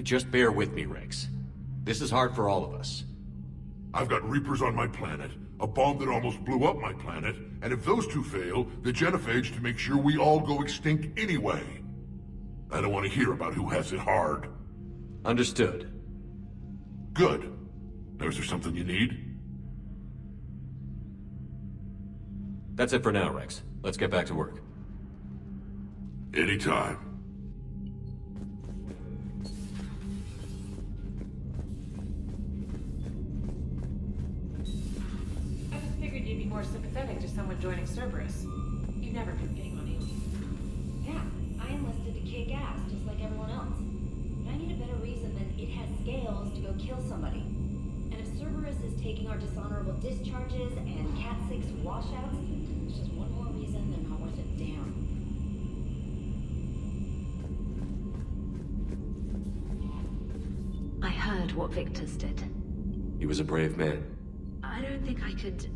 Just bear with me, Rex. This is hard for all of us. I've got Reapers on my planet, a bomb that almost blew up my planet, and if those two fail, the genophage to make sure we all go extinct anyway. I don't want to hear about who has it hard. Understood. Good. Now, is there something you need? That's it for now, Rex. Let's get back to work. Anytime. I just figured you'd be more sympathetic to someone joining Cerberus. You've never been getting on aliens. Yeah, I enlisted to kick ass, just like everyone else. But I need a better reason than it has scales to go kill somebody. And if Cerberus is taking our dishonorable discharges and Cat 6 washouts, it's just one more reason they're not worth a damn. I heard what Victus did. He was a brave man. I don't think I could...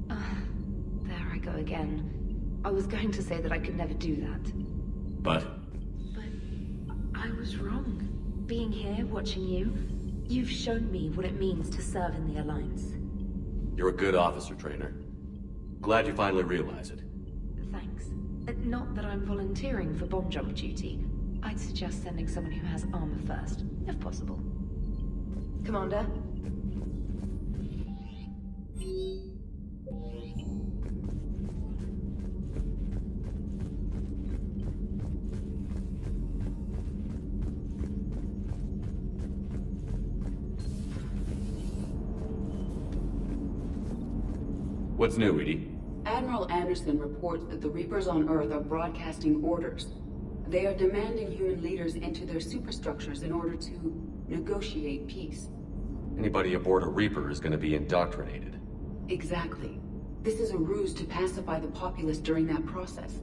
there I go again. I was going to say that I could never do that. But? But I was wrong. Being here, watching you, you've shown me what it means to serve in the Alliance. You're a good officer, Trainer. Glad you finally realize it. Thanks. Not that I'm volunteering for bomb jump duty. I'd suggest sending someone who has armor first, if possible. Commander? What's new, Edie? Admiral Anderson reports that the Reapers on Earth are broadcasting orders. They are demanding human leaders into their superstructures in order to negotiate peace. Anybody aboard a Reaper is going to be indoctrinated. Exactly. This is a ruse to pacify the populace during that process.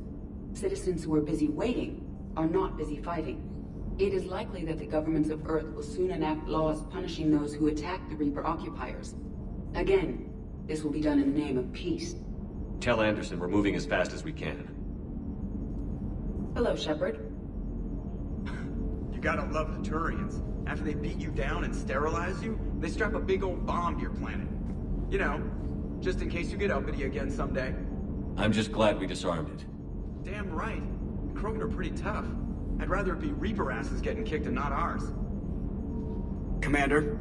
Citizens who are busy waiting are not busy fighting. It is likely that the governments of Earth will soon enact laws punishing those who attack the Reaper occupiers. Again, this will be done in the name of peace. Tell Anderson we're moving as fast as we can. Hello, Shepard. You gotta love the Turians. After they beat you down and sterilize you, they strap a big old bomb to your planet. You know, just in case you get uppity again someday. I'm just glad we disarmed it. Damn right. The Krogan are pretty tough. I'd rather it be Reaper asses getting kicked and not ours. Commander?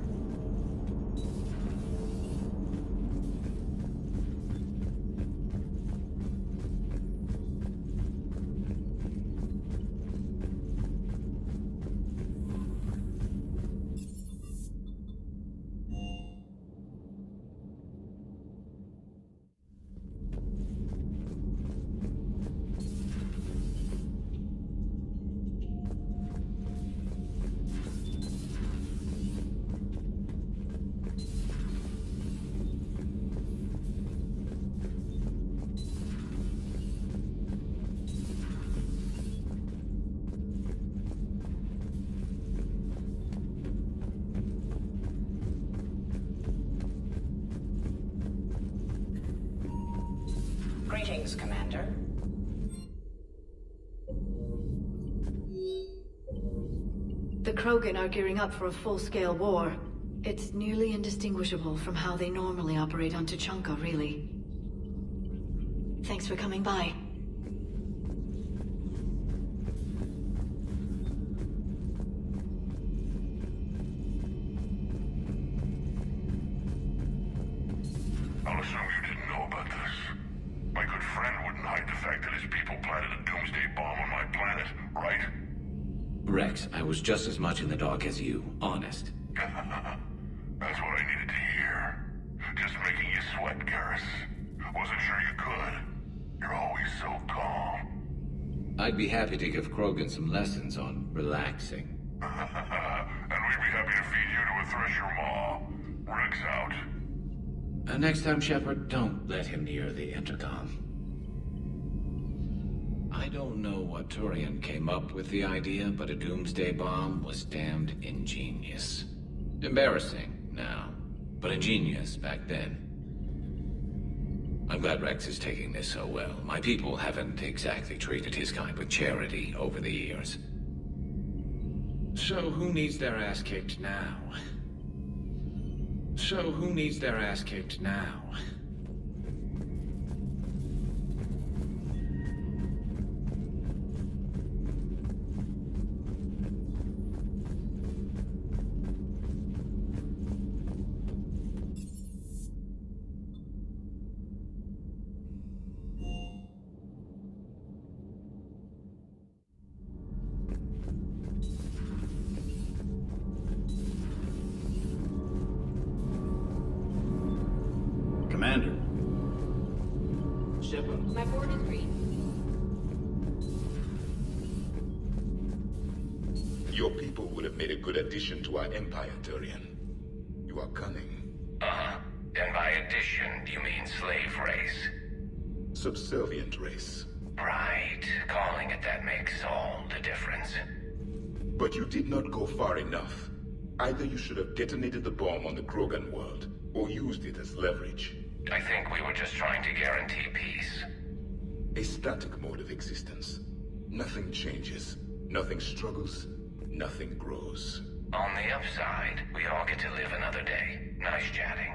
Greetings, Commander. The Krogan are gearing up for a full-scale war. It's nearly indistinguishable from how they normally operate on Tuchanka, really. Thanks for coming by. I'll assume you didn't know about this. My good friend wouldn't hide the fact that his people planted a doomsday bomb on my planet, right? Rex, I was just as much in the dark as you, honest. That's what I needed to hear. Just making you sweat, Garrus. Wasn't sure you could. You're always so calm. I'd be happy to give Krogan some lessons on relaxing. And we'd be happy to feed you to a thresher maw. Rex out. Next time, Shepard, don't let him near the intercom. I don't know what Turian came up with the idea, but a doomsday bomb was damned ingenious. Embarrassing now, but ingenious back then. I'm glad Rex is taking this so well. My people haven't exactly treated his kind with charity over the years. So who needs their ass kicked now? Commander. Shepard. My board is green. Your people would have made a good addition to our empire, Turian. You are cunning. Uh-huh. And by addition, you mean slave race? Subservient race. Right. Calling it that makes all the difference. But you did not go far enough. Either you should have detonated the bomb on the Krogan world, or used it as leverage. I think we were just trying to guarantee peace. A static mode of existence. Nothing changes, nothing struggles, nothing grows. On the upside, we all get to live another day. Nice chatting.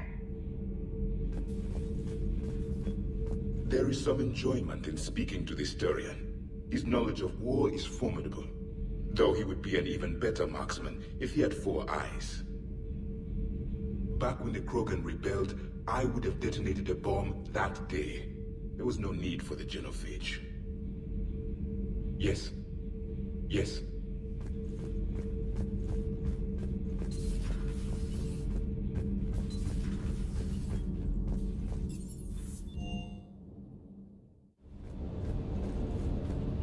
There is some enjoyment in speaking to this Turian. His knowledge of war is formidable, though he would be an even better marksman if he had 4 eyes. Back when the Krogan rebelled, I would have detonated a bomb that day. There was no need for the genophage. Yes. Yes.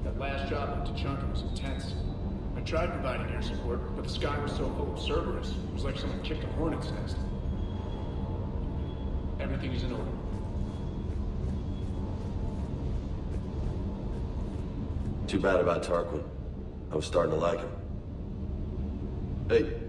That last job at Tuchanka was intense. I tried providing air support, but the sky was so full of Cerberus. It was like someone kicked a hornet's nest. Everything is in order. Too bad about Tarquin. I was starting to like him. Hey.